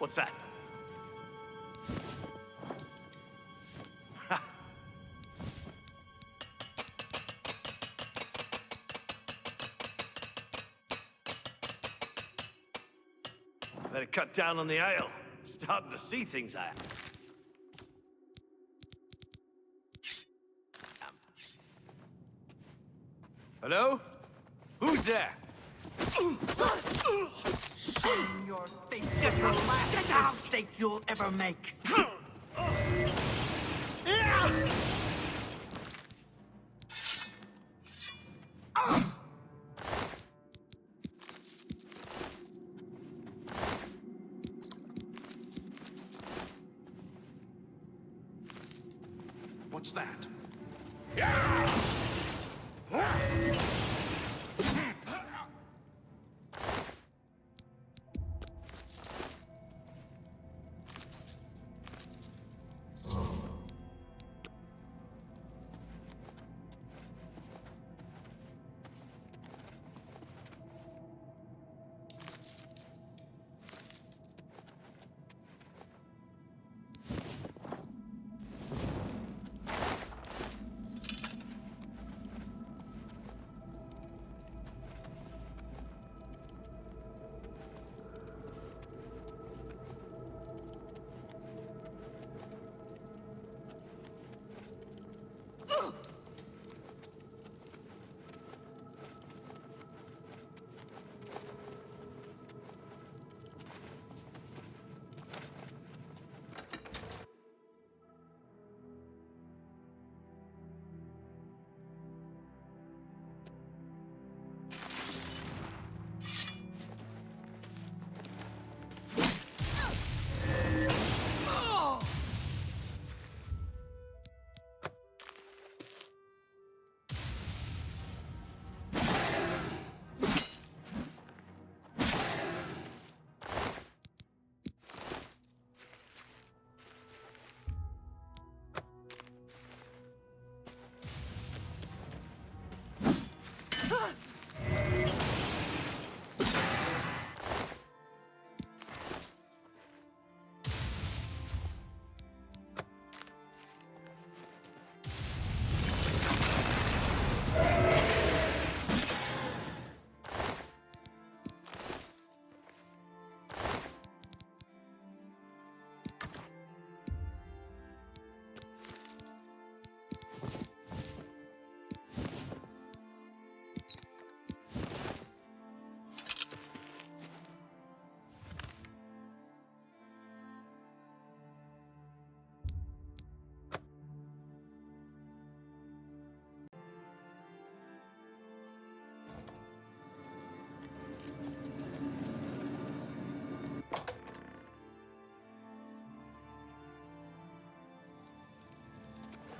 What's that? Better cut down on the ale. Starting to see things I... Hello? Who's there? Shame your face is the last mistake you'll ever make. What's that?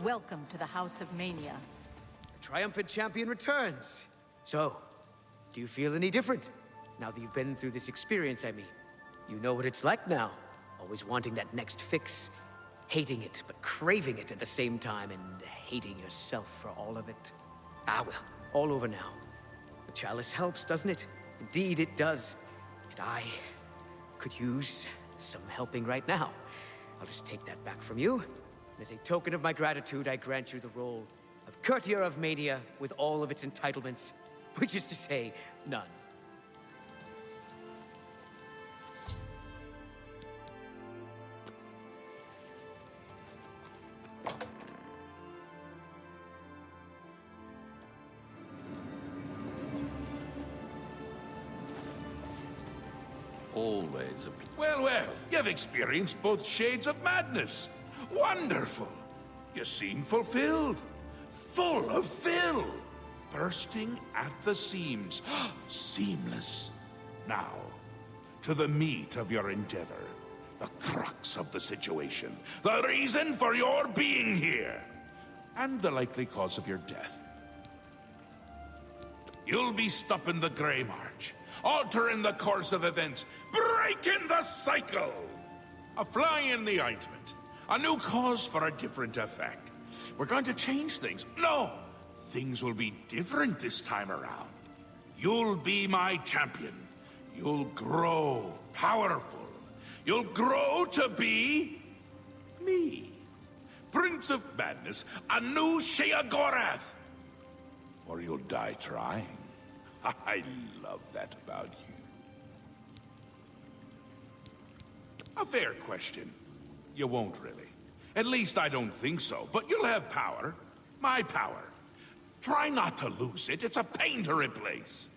Welcome to the House of Mania. A triumphant champion returns. So, do you feel any different? Now that you've been through this experience, I mean. You know what it's like now. Always wanting that next fix. Hating it, but craving it at the same time, and hating yourself for all of it. Ah well, all over now. The chalice helps, doesn't it? Indeed it does. And I could use some helping right now. I'll just take that back from you. And as a token of my gratitude, I grant you the role of Courtier of Mania with all of its entitlements, which is to say, none. Always a... Well, well, you've experienced both shades of madness. Wonderful! You seem fulfilled. Full of fill. Bursting at the seams. Seamless. Now, to the meat of your endeavor. The crux of the situation. The reason for your being here. And the likely cause of your death. You'll be stopping the Grey March. Altering the course of events. Breaking the cycle! A fly in the ointment. A new cause for a different effect. We're going to change things. No! Things will be different this time around. You'll be my champion. You'll grow powerful. you'll grow to be me. Prince of Madness, a new Sheogorath. Or you'll die trying. I love that about you. A fair question. You won't really. At least I don't think so, but you'll have power. My power. Try not to lose it. It's a pain to replace.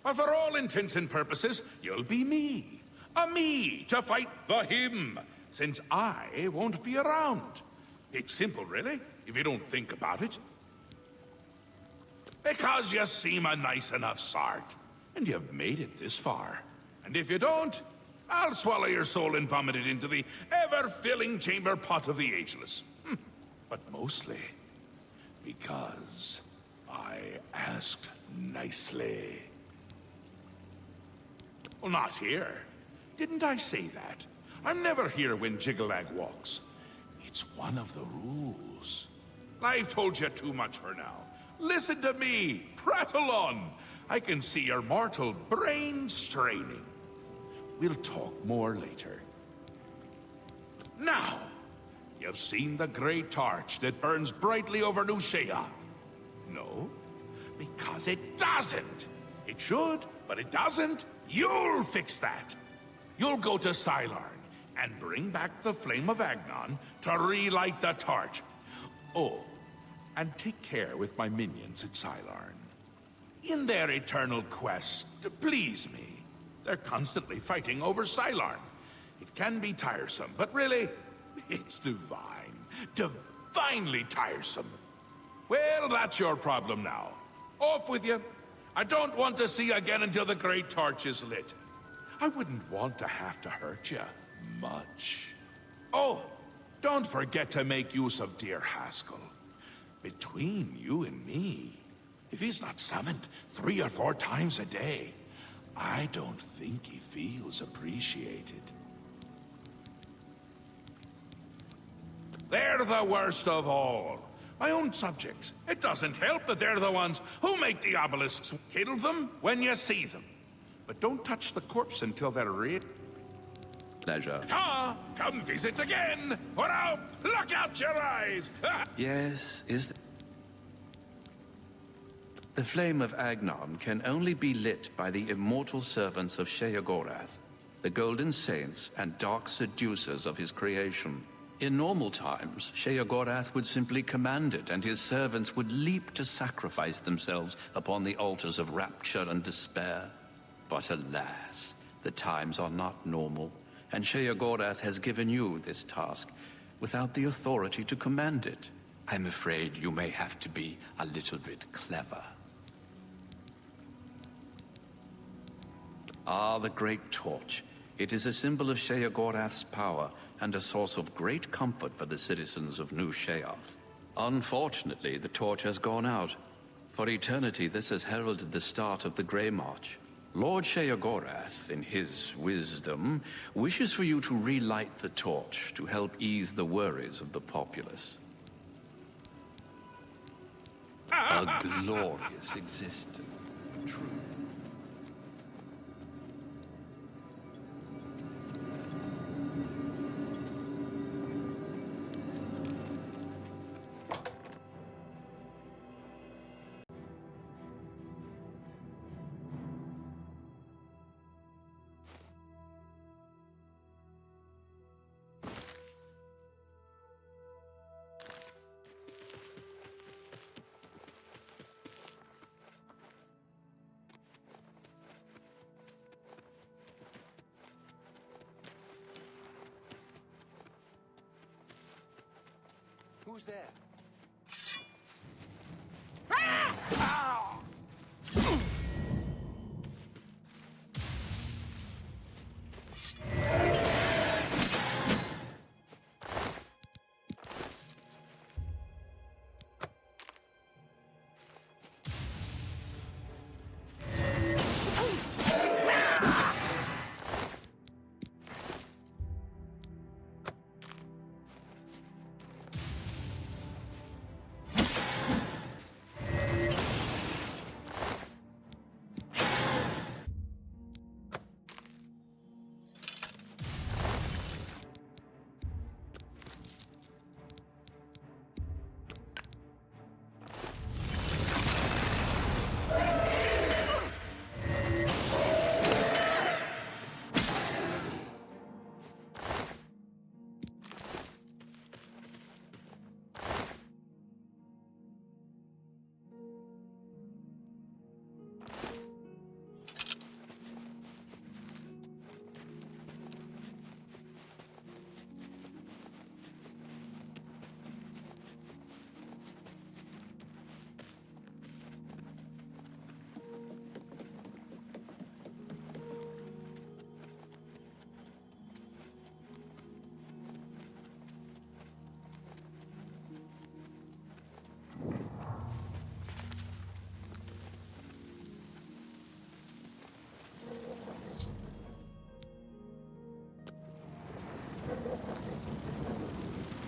But for all intents and purposes, you'll be me. A me to fight the him, since I won't be around. It's simple, really, if you don't think about it. Because you seem a nice enough sort, and you've made it this far. And if you don't, I'll swallow your soul and vomit it into the ever-filling chamber pot of the ageless. But mostly because I asked nicely. Well, not here. Didn't I say that? I'm never here when Jiggalag walks. It's one of the rules. I've told you too much for now. Listen to me. Prattle on. I can see your mortal brain straining. We'll talk more later. Now, you've seen the great torch that burns brightly over New Sheoth. No, because it doesn't. It should, but it doesn't. You'll fix that. You'll go to Sylarn and bring back the Flame of Agnon to relight the torch. Oh, and take care with my minions at Sylarn. In their eternal quest to please me, they're constantly fighting over Sylarn. It can be tiresome, but really, it's divine. Divinely tiresome. Well, that's your problem now. Off with you. I don't want to see you again until the great torch is lit. I wouldn't want to have to hurt you much. Oh, don't forget to make use of dear Haskell. Between you and me, if he's not summoned 3 or 4 times a day, I don't think he feels appreciated. They're the worst of all. My own subjects. It doesn't help that they're the ones who make the obelisks. Kill them when you see them. But don't touch the corpse until they're real. Pleasure. Ta! Come visit again! Or I'll pluck out your eyes! Yes, The flame of Agnon can only be lit by the immortal servants of Sheogorath, the golden saints and dark seducers of his creation. In normal times, Sheogorath would simply command it, and his servants would leap to sacrifice themselves upon the altars of rapture and despair. But alas, the times are not normal, and Sheogorath has given you this task without the authority to command it. I'm afraid you may have to be a little bit clever. Ah, the Great Torch. It is a symbol of Sheogorath's power and a source of great comfort for the citizens of New Sheoth. Unfortunately, the torch has gone out. For eternity, this has heralded the start of the Grey March. Lord Sheogorath, in his wisdom, wishes for you to relight the torch to help ease the worries of the populace. A glorious existence, true. Who's there?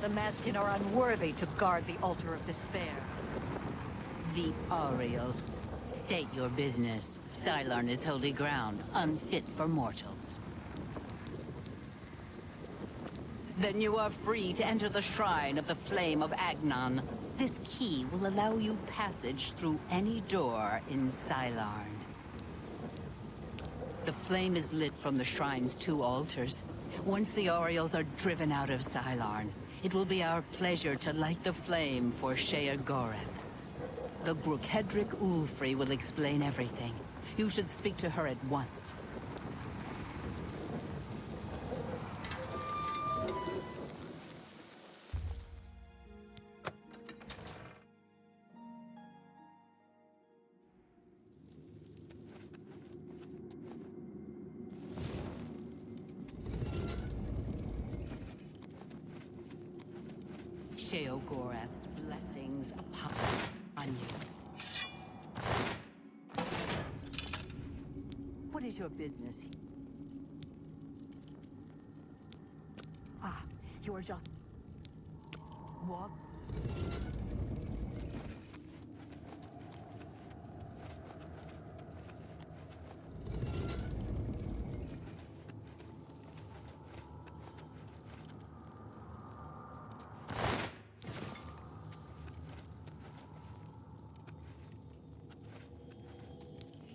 The Mazkin are unworthy to guard the Altar of Despair. The Aureals. State your business. Cylon is holy ground, unfit for mortals. Then you are free to enter the Shrine of the Flame of Agnon. This key will allow you passage through any door in Cylon. The flame is lit from the Shrine's 2 altars. Once the Aureals are driven out of Cylon, it will be our pleasure to light the flame for Sheogorath. The Grukhedric Ulfri will explain everything. You should speak to her at once. Sheogorath's blessings upon you. What is your business? Ah, you are just... What?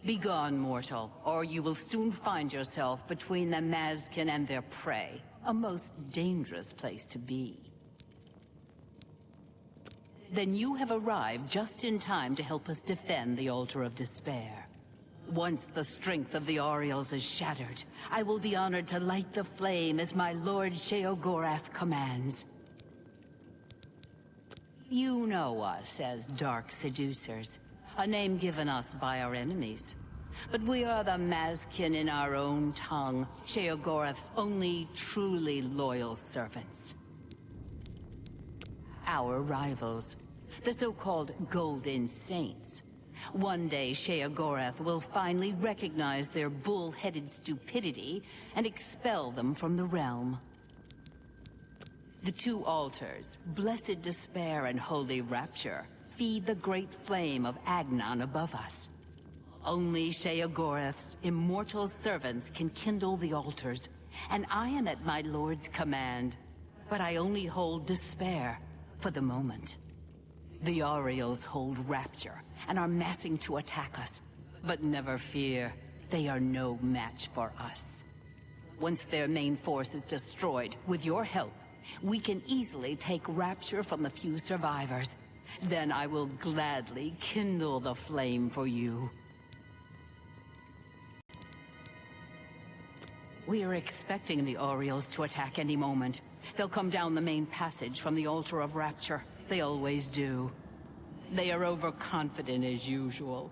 Begone, mortal, or you will soon find yourself between the Mazkin and their prey. A most dangerous place to be. Then you have arrived just in time to help us defend the Altar of Despair. Once the strength of the Aureals is shattered, I will be honored to light the flame as my Lord Sheogorath commands. You know us as Dark Seducers, a name given us by our enemies. But we are the Mazkin in our own tongue, Sheogorath's only truly loyal servants. Our rivals, the so-called Golden Saints. One day Sheogorath will finally recognize their bull-headed stupidity and expel them from the realm. The 2 altars, Blessed Despair and Holy Rapture, feed the great flame of Agnon above us. Only Sheogorath's immortal servants can kindle the altars, and I am at my lord's command. But I only hold Despair for the moment. The Aureals hold Rapture and are massing to attack us. But never fear, they are no match for us. Once their main force is destroyed, with your help, we can easily take Rapture from the few survivors. Then I will gladly kindle the flame for you. We are expecting the Aureals to attack any moment. They'll come down the main passage from the Altar of Rapture. They always do. They are overconfident as usual.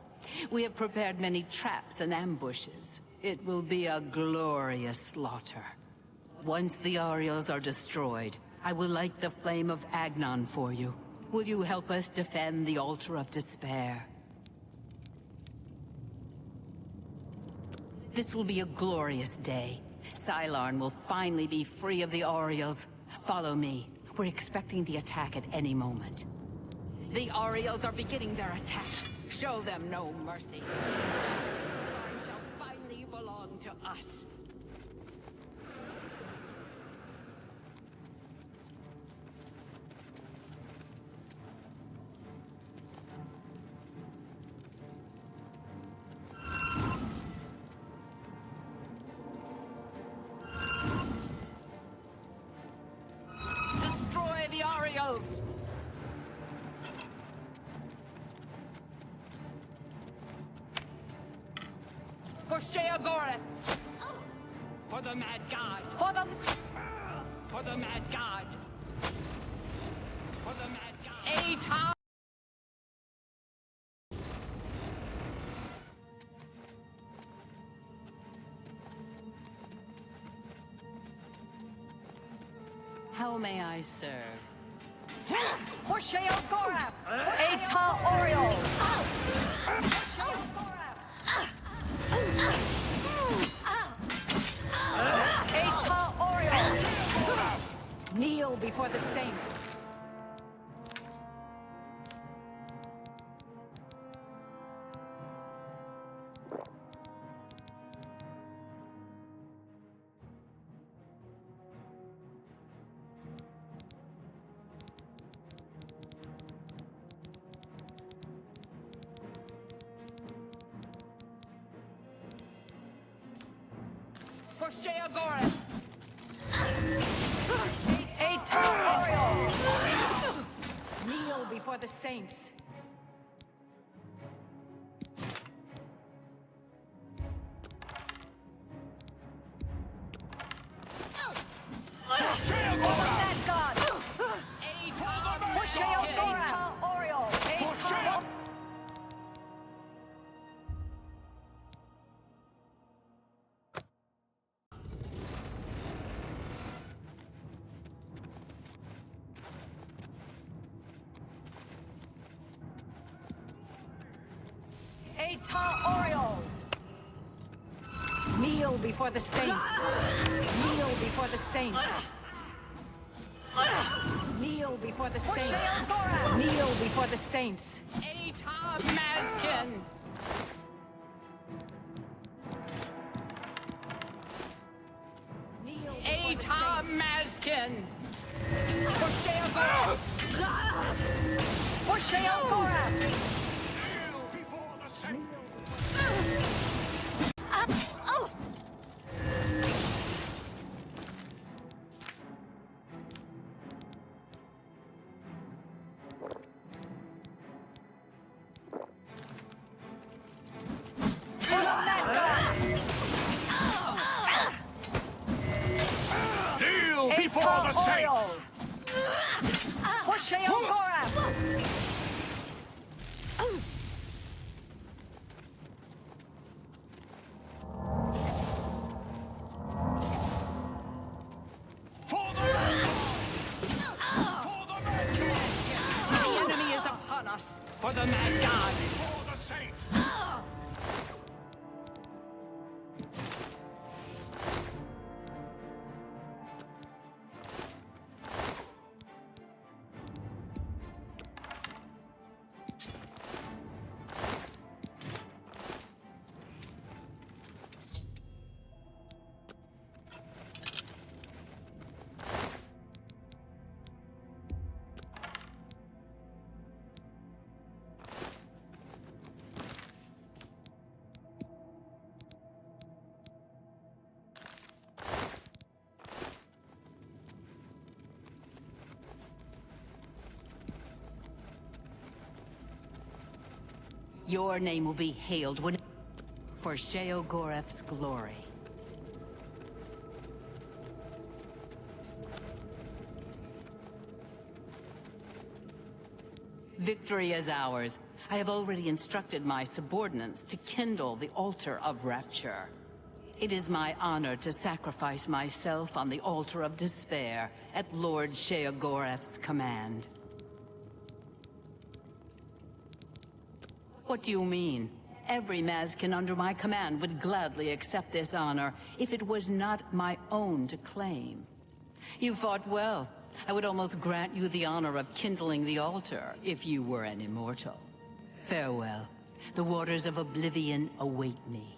We have prepared many traps and ambushes. It will be a glorious slaughter. Once the Aureals are destroyed, I will light the flame of Agnon for you. Will you help us defend the Altar of Despair? This will be a glorious day. Cylon will finally be free of the Aureals. Follow me. We're expecting the attack at any moment. The Aureals are beginning their attack. Show them no mercy. Cylon shall finally belong to us. Destroy the Aureals! For Sheogorath! For the Mad God! For the Mad God! For the Mad God! Atar! How may I serve? For Sheogorath! Atar Oriole! For Sheogorath! Atar Oriole! Kneel before the saint. For Sheogorath! Kneel before the saints. That god! For Sheogorath! Oriole! Oriole! Kneel before the saints. Kneel before the saints. Kneel before the saints. Kneel before the saints. Atar Mazkin! Atar Mazkin! For Sheogorath! For Sheogorath! Kneel before the saints! For Sheogorath! The enemy is upon us! For the mad god! For the saints! Your name will be hailed when... for Sheogorath's glory. Victory is ours. I have already instructed my subordinates to kindle the altar of rapture. It is my honor to sacrifice myself on the altar of despair at Lord Sheogorath's command. What do you mean? Every Mazkin under my command would gladly accept this honor if it was not my own to claim. You fought well. I would almost grant you the honor of kindling the altar if you were an immortal. Farewell. The waters of Oblivion await me.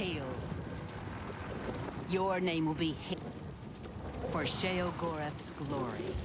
Hail. Your name will be Hail for Sheogorath's glory.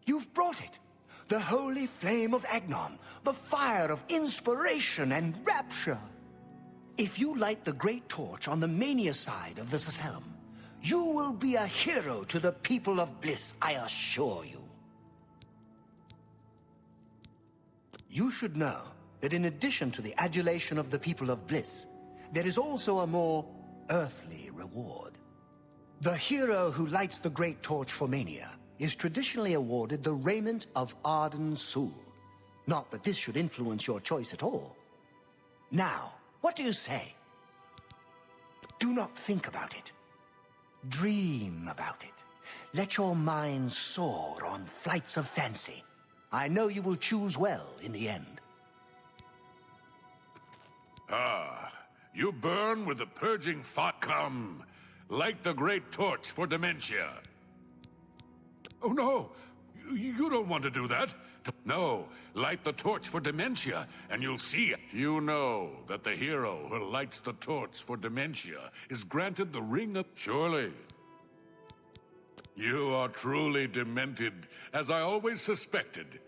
You've brought it. The holy flame of Agnon, the fire of inspiration and rapture. If you light the great torch on the mania side of the Sacellum, you will be a hero to the people of Bliss, I assure you. You should know that in addition to the adulation of the people of Bliss, there is also a more earthly reward. The hero who lights the great torch for mania is traditionally awarded the raiment of Arden Sul. Not that this should influence your choice at all. Now, what do you say? Do not think about it. Dream about it. Let your mind soar on flights of fancy. I know you will choose well in the end. Ah, you burn with the purging fire. Come, light the great torch for dementia. Oh no, you don't want to do that. No, light the torch for dementia, and you'll see it. You know that the hero who lights the torch for dementia is granted the ring of... Surely. You are truly demented, as I always suspected.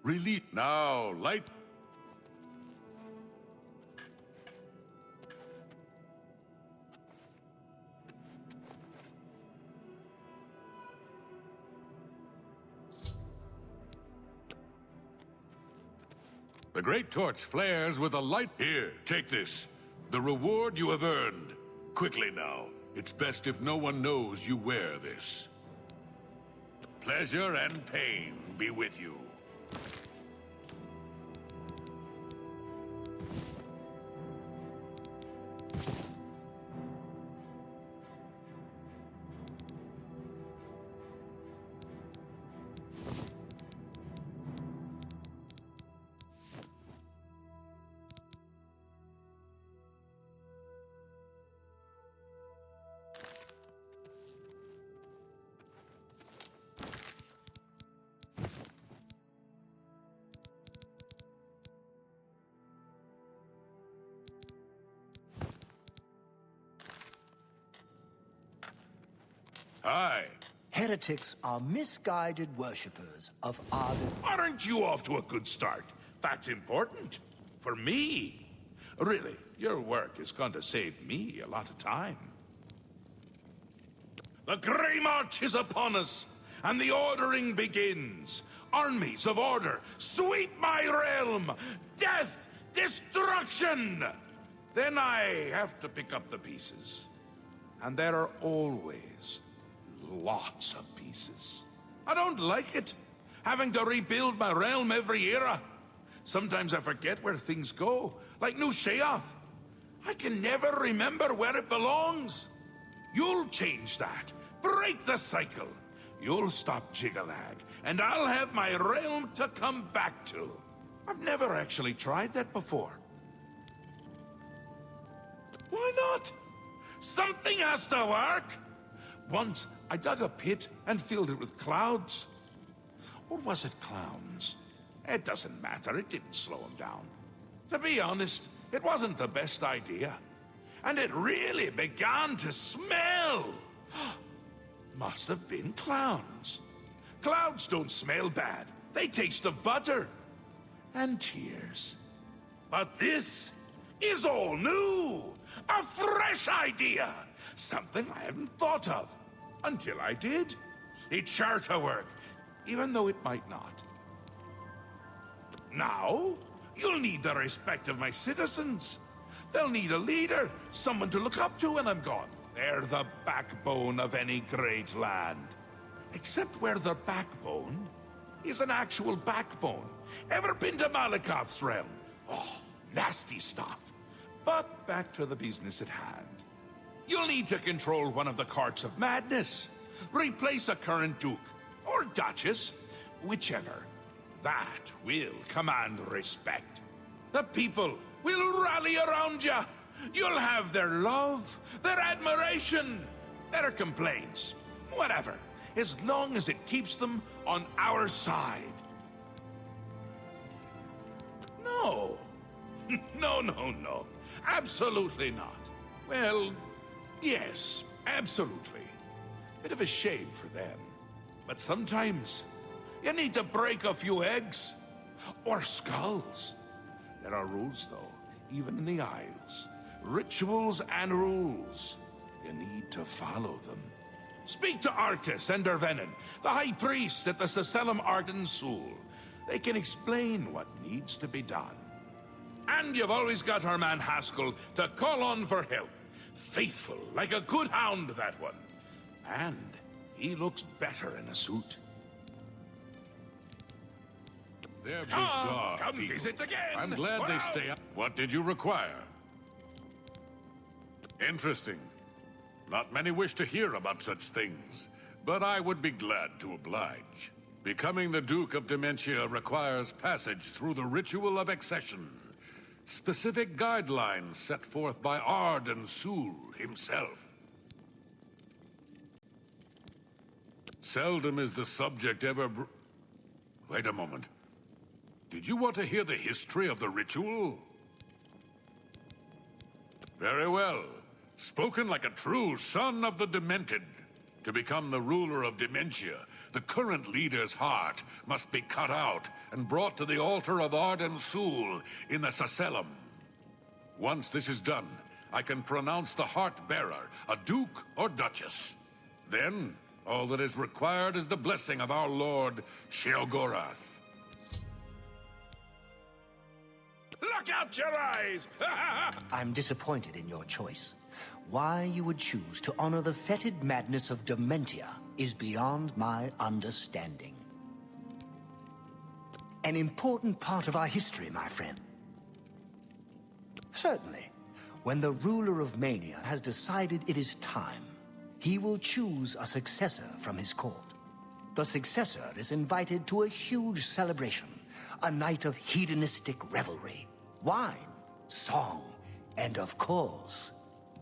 Really? Now, light... The great torch flares with a light. Here, take this. The reward you have earned. Quickly now. It's best if no one knows you wear this. Pleasure and pain be with you. Hi. Heretics are misguided worshippers of Arden. Aren't you off to a good start? That's important. For me. Really, your work is going to save me a lot of time. The Grey March is upon us, and the ordering begins. Armies of order, sweep my realm! Death! Destruction! Then I have to pick up the pieces. And there are always lots of pieces. I don't like it, having to rebuild my realm every era. Sometimes I forget where things go, like New Sheoth. I can never remember where it belongs. You'll change that. Break the cycle. You'll stop Jiggalag, and I'll have my realm to come back to. I've never actually tried that before. Why not? Something has to work. Once, I dug a pit and filled it with clouds. Or was it clowns? It doesn't matter, it didn't slow them down. To be honest, it wasn't the best idea. and it really began to smell. Must have been clowns. Clouds don't smell bad. They taste of butter and tears. But this is all new. A fresh idea. Something I hadn't thought of. Until I did. It's sure to work, even though it might not. Now, you'll need the respect of my citizens. They'll need a leader, someone to look up to when I'm gone. They're the backbone of any great land. Except where the backbone is an actual backbone. Ever been to Malakoth's realm? Oh, nasty stuff. But back to the business at hand. You'll need to control one of the courts of madness. Replace a current duke, or duchess, whichever. That will command respect. The people will rally around you. You'll have their love, their admiration, their complaints, whatever, as long as it keeps them on our side. No. No. Absolutely not. Well, yes, absolutely. Bit of a shame for them. But sometimes, you need to break a few eggs. Or skulls. There are rules, though, even in the Isles. Rituals and rules. You need to follow them. Speak to Artis and Dervenin, the High Priest at the Sacellum Arden Sul. They can explain what needs to be done. And you've always got our man Haskell to call on for help. Faithful, like a good hound, that one. And he looks better in a suit. They're bizarre come people. visit again. I'm glad they stay up. What did you require? Interesting. Not many wish to hear about such things, but I would be glad to oblige. Becoming the Duke of Dementia requires passage through the ritual of accession. Specific guidelines set forth by Arden Sul himself. Seldom is the subject ever Wait a moment. Did you want to hear the history of the ritual? Very well. Spoken like a true son of the Demented. To become the ruler of Dementia, the current leader's heart must be cut out and brought to the altar of Arden Sul in the Sacellum. Once this is done, I can pronounce the heart-bearer a duke or duchess. Then, all that is required is the blessing of our lord, Sheogorath. Look out your eyes! I'm disappointed in your choice. Why you would choose to honor the fetid madness of Dementia is beyond my understanding. An important part of our history, my friend. Certainly, when the ruler of Mania has decided it is time, he will choose a successor from his court. The successor is invited to a huge celebration, a night of hedonistic revelry, wine, song, and of course,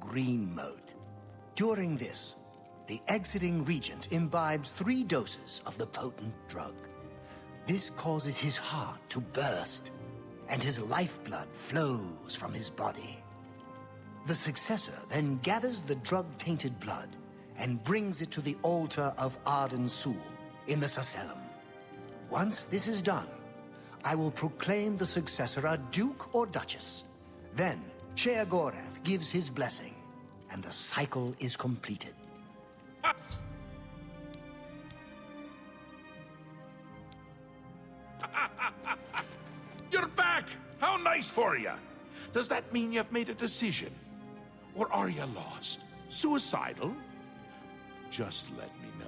green moat. During this, the exiting regent imbibes 3 doses of the potent drug. This causes his heart to burst, and his lifeblood flows from his body. The successor then gathers the drug-tainted blood and brings it to the altar of Arden Sul in the Sacellum. Once this is done, I will proclaim the successor a duke or duchess. Then, Sheogorath gives his blessing, and the cycle is completed. You're back! How nice for you! Does that mean you've made a decision? Or are you lost? Suicidal? Just let me know.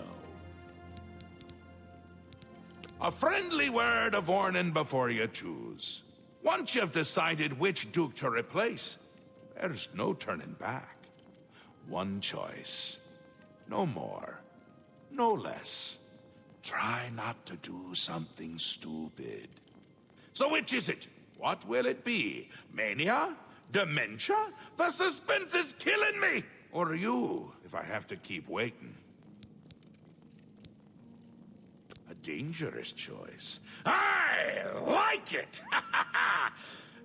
A friendly word of warning before you choose. Once you've decided which duke to replace, there's no turning back. One choice. No more. No less. Try not to do something stupid. So which is it? What will it be? Mania? Dementia? The suspense is killing me! Or you, if I have to keep waiting. A dangerous choice. I like it!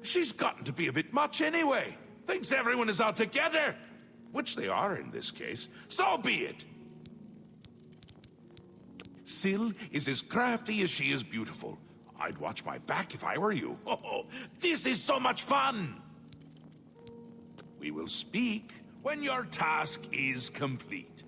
She's gotten to be a bit much anyway. Thinks everyone is out together. Which they are in this case. So be it. Syl is as crafty as she is beautiful. I'd watch my back if I were you. Oh, this is so much fun! We will speak when your task is complete.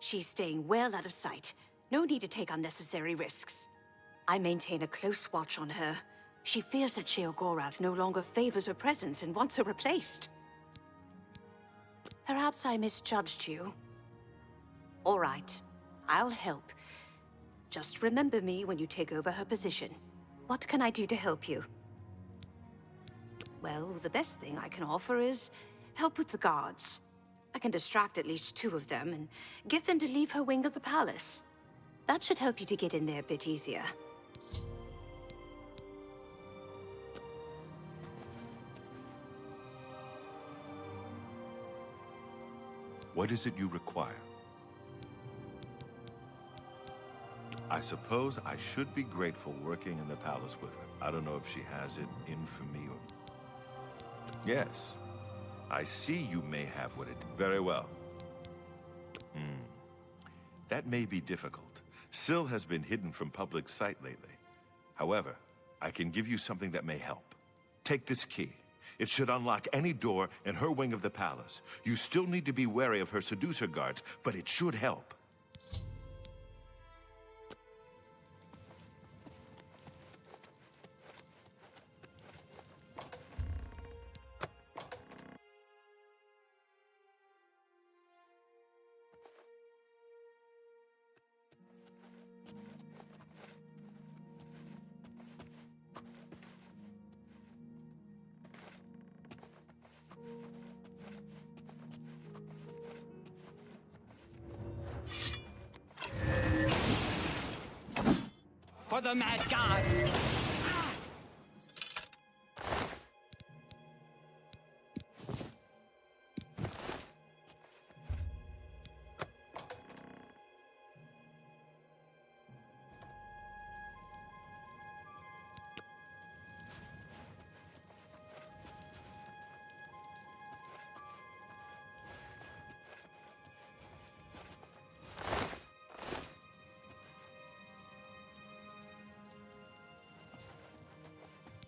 She's staying well out of sight. No need to take unnecessary risks. I maintain a close watch on her. She fears that Sheogorath no longer favors her presence and wants her replaced. Perhaps I misjudged you. All right, I'll help. Just remember me when you take over her position. What can I do to help you? Well, the best thing I can offer is help with the guards. I can distract at least 2 of them and get them to leave her wing of the palace. That should help you to get in there a bit easier. What is it you require? I suppose I should be grateful working in the palace with her. I don't know if she has it in for me or... Yes. I see you may have what it... Very well. That may be difficult. Syl has been hidden from public sight lately. However, I can give you something that may help. Take this key. It should unlock any door in her wing of the palace. You still need to be wary of her seducer guards, but it should help. For the mad god!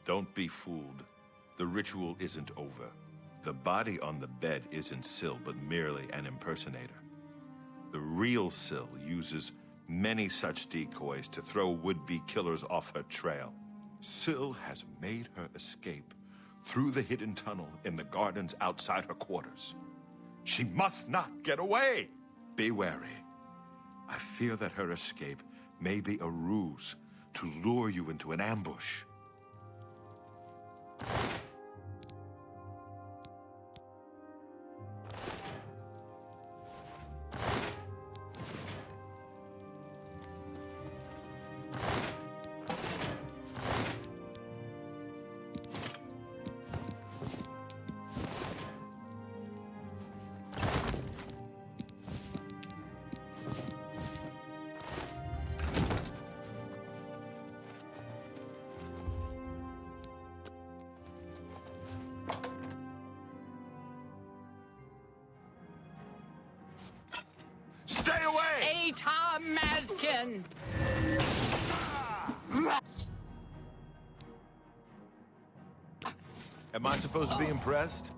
Don't be fooled. The ritual isn't over. The body on the bed isn't Syl, but merely an impersonator. The real Syl uses many such decoys to throw would-be killers off her trail. Syl has made her escape through the hidden tunnel in the gardens outside her quarters. She must not get away! Be wary. I fear that her escape may be a ruse to lure you into an ambush. Stay away! Atar Mazkin! Am I supposed to be impressed?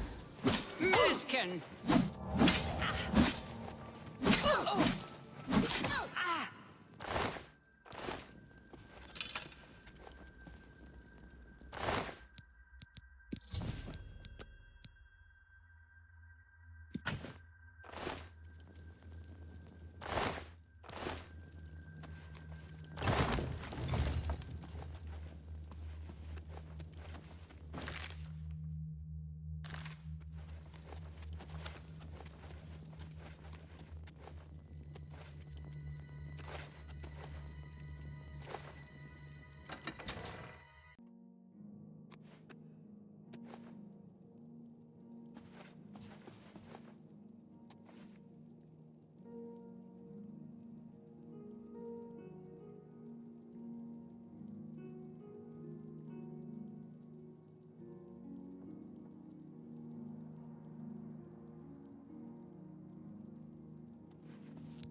Miskin!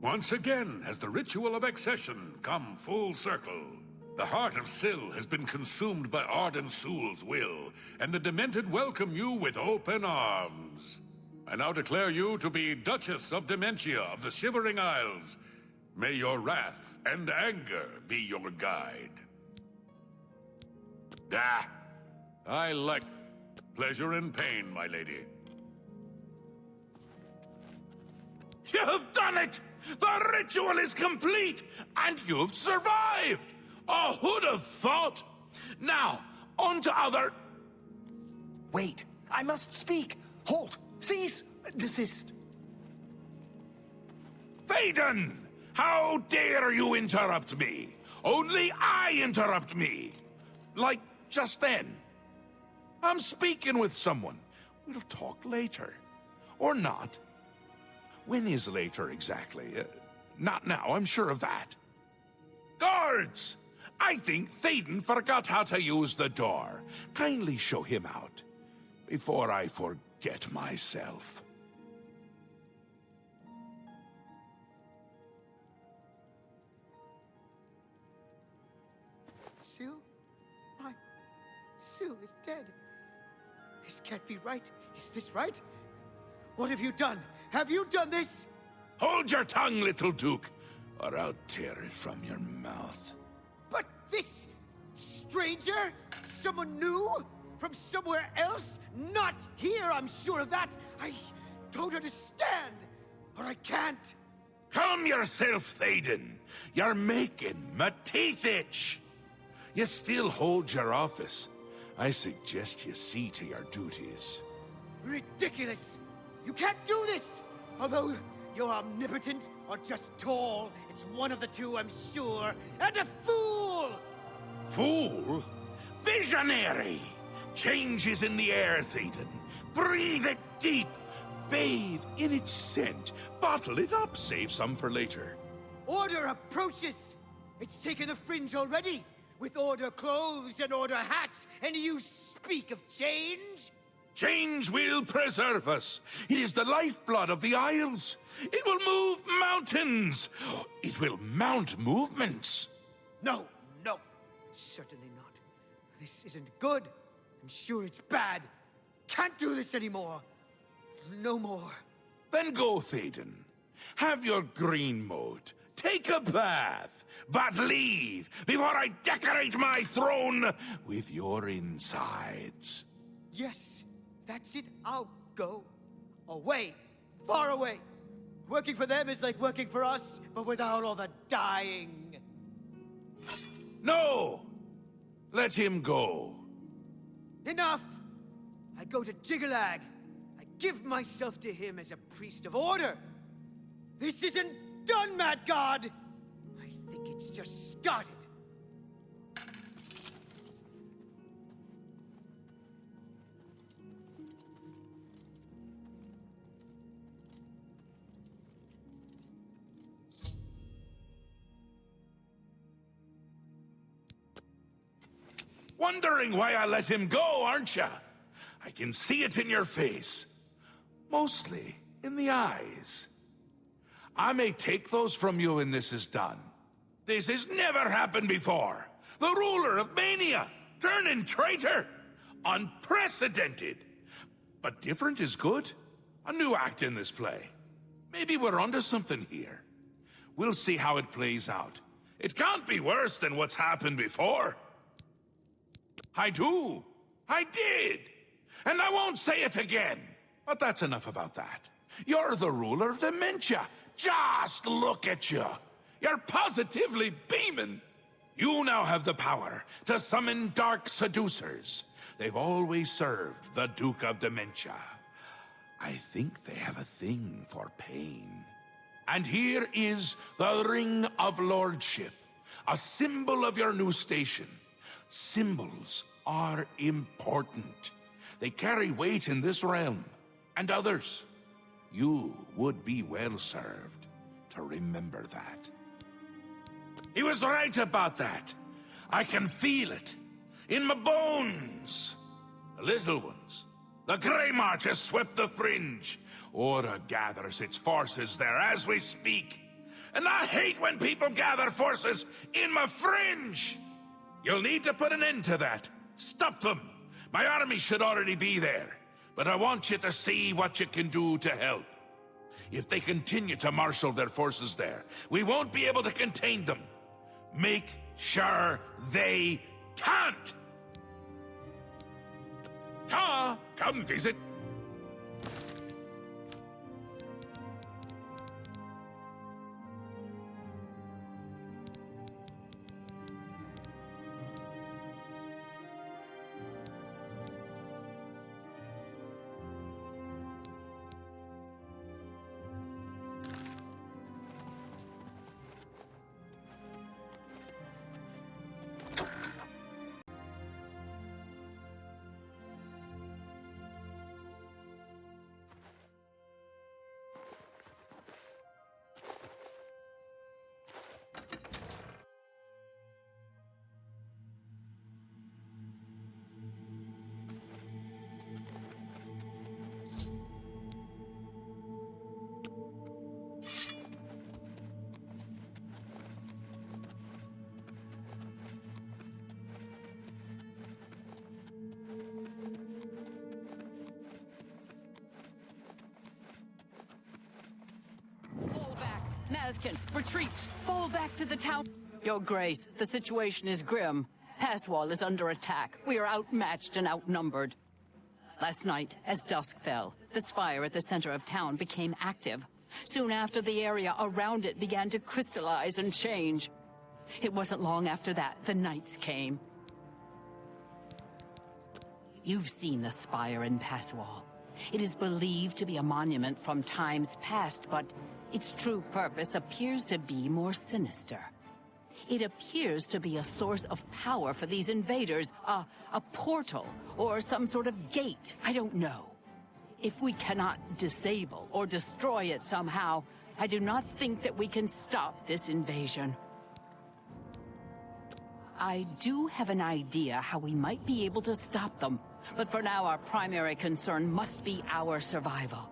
Once again has the ritual of accession come full circle. The heart of Syl has been consumed by Arden Sul's will, and the Demented welcome you with open arms. I now declare you to be Duchess of Dementia of the Shivering Isles. May your wrath and anger be your guide. Ah, I like pleasure and pain, my lady. You've done it! The ritual is complete, and you've survived! Oh, who'd have thought? Now, on to other... Wait, I must speak. Halt! Cease! Desist! Thaden! How dare you interrupt me? Only I interrupt me! Like just then. I'm speaking with someone. We'll talk later. Or not. When is later exactly? Not now, I'm sure of that. Guards! I think Thaden forgot how to use the door. Kindly show him out, before I forget myself. Syl? Syl is dead. This can't be right. Is this right? What have you done? Have you done this? Hold your tongue, little Duke, or I'll tear it from your mouth. But this stranger? Someone new? From somewhere else? Not here, I'm sure of that. I don't understand. Or I can't. Calm yourself, Thaden. You're making my teeth itch. You still hold your office. I suggest you see to your duties. Ridiculous! You can't do this! Although you're omnipotent or just tall, it's one of the two, I'm sure. And a fool! Fool? Visionary! Change is in the air, Thaden. Breathe it deep. Bathe in its scent. Bottle it up, save some for later. Order approaches! It's taken the fringe already! With Order clothes and Order hats, and you speak of change? Change will preserve us. It is the lifeblood of the Isles. It will move mountains. It will mount movements. No, certainly not. This isn't good. I'm sure it's bad. Can't do this anymore. No more. Then go, Thaden. Have your green moat. Take a bath, but leave before I decorate my throne with your insides. Yes, that's it. I'll go. Away. Far away. Working for them is like working for us, but without all the dying. No! Let him go. Enough! I go to Jiggalag. I give myself to him as a priest of order. This isn't done, Mad God! I think it's just started. Wondering why I let him go, aren't ya? I can see it in your face. Mostly in the eyes. I may take those from you when this is done. This has never happened before. The ruler of Mania, turning traitor. Unprecedented. But different is good. A new act in this play. Maybe we're onto something here. We'll see how it plays out. It can't be worse than what's happened before. I do. I did. And I won't say it again. But that's enough about that. You're the ruler of dementia. Just look at you. You're positively beaming. You now have the power to summon dark seducers. They've always served the Duke of Dementia. I think they have a thing for pain. And here is the Ring of Lordship, a symbol of your new station. Symbols are important. They carry weight in this realm, and others. You would be well served to remember that. He was right about that. I can feel it. In my bones. The little ones. The Grey March has swept the fringe. Aura gathers its forces there as we speak. And I hate when people gather forces in my fringe. You'll need to put an end to that. Stop them. My army should already be there. But I want you to see what you can do to help. If they continue to marshal their forces there, we won't be able to contain them. Make sure they can't! Ta, come visit. Mazkin, retreat! Fall back to the town! Your Grace, the situation is grim. Passwall is under attack. We are outmatched and outnumbered. Last night, as dusk fell, the spire at the center of town became active. Soon after, the area around it began to crystallize and change. It wasn't long after that the Knights came. You've seen the spire in Passwall. It is believed to be a monument from times past, but its true purpose appears to be more sinister. It appears to be a source of power for these invaders, a portal, or some sort of gate, I don't know. If we cannot disable or destroy it somehow, I do not think that we can stop this invasion. I do have an idea how we might be able to stop them, but for now our primary concern must be our survival.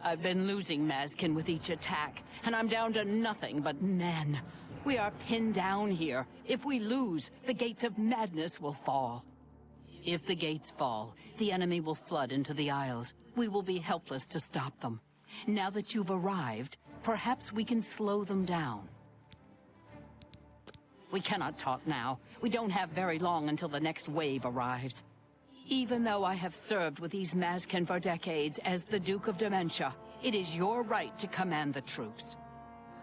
I've been losing Mazkin with each attack, and I'm down to nothing but men. We are pinned down here. If we lose, the gates of madness will fall. If the gates fall, the enemy will flood into the Isles. We will be helpless to stop them. Now that you've arrived, perhaps we can slow them down. We cannot talk now. We don't have very long until the next wave arrives. Even though I have served with these Mazkin for decades as the Duke of Dementia, it is your right to command the troops.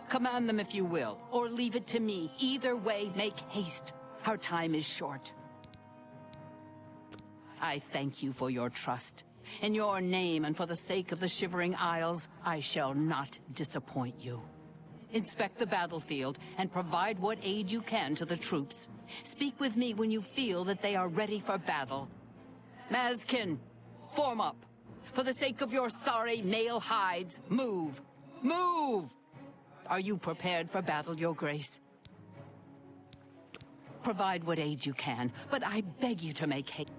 Command them if you will, or leave it to me. Either way, make haste. Our time is short. I thank you for your trust. In your name and for the sake of the Shivering Isles, I shall not disappoint you. Inspect the battlefield and provide what aid you can to the troops. Speak with me when you feel that they are ready for battle. Mazkin, form up. For the sake of your sorry male hides, move. Move! Are you prepared for battle, Your Grace? Provide what aid you can, but I beg you to make haste.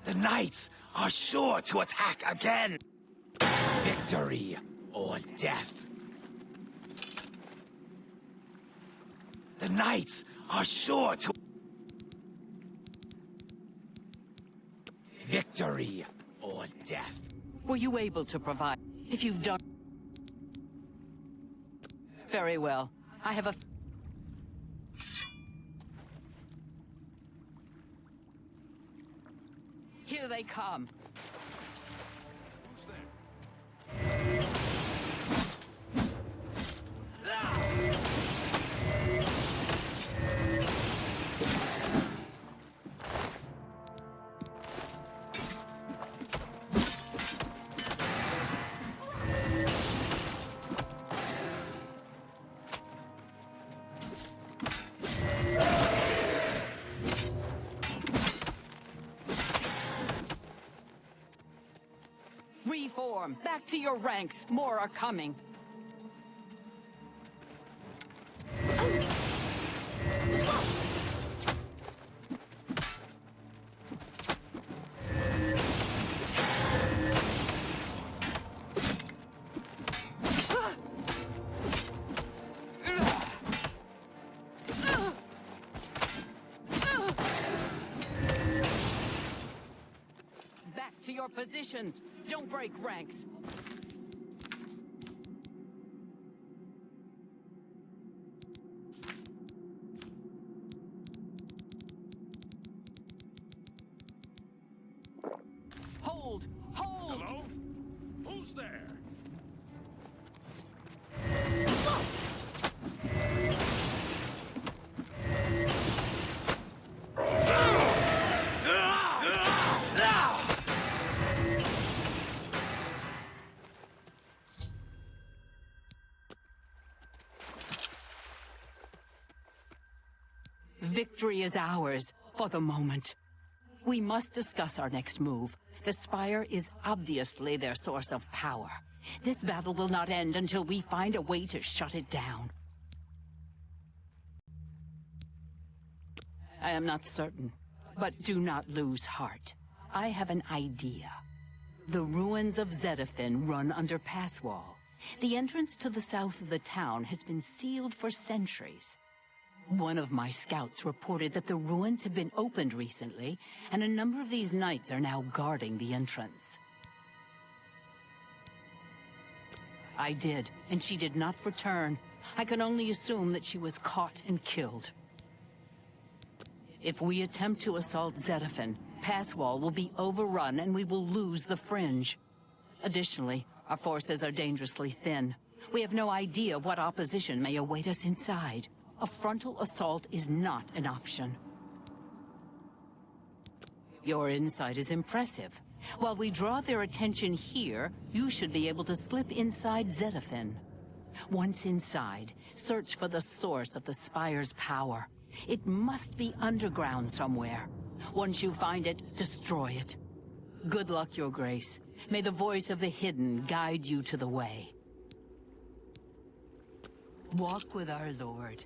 The Knights are sure to attack again. Victory or death. The Knights are sure to... Victory or death. Were you able to provide? If you've done... Very well. I have a... Here they come. Who's there? Reform! Back to your ranks! More are coming! Back to your positions! Don't break ranks! Hold! Hold! Hello? Who's there? Victory is ours, for the moment. We must discuss our next move. The Spire is obviously their source of power. This battle will not end until we find a way to shut it down. I am not certain, but do not lose heart. I have an idea. The ruins of Zedafin run under Passwall. The entrance to the south of the town has been sealed for centuries. One of my scouts reported that the ruins have been opened recently, and a number of these knights are now guarding the entrance. I did, and she did not return. I can only assume that she was caught and killed. If we attempt to assault Zetaphin, Passwall will be overrun and we will lose the Fringe. Additionally, our forces are dangerously thin. We have no idea what opposition may await us inside. A frontal assault is not an option. Your insight is impressive. While we draw their attention here, you should be able to slip inside Zetaphin. Once inside, search for the source of the Spire's power. It must be underground somewhere. Once you find it, destroy it. Good luck, Your Grace. May the voice of the hidden guide you to the way. Walk with our Lord.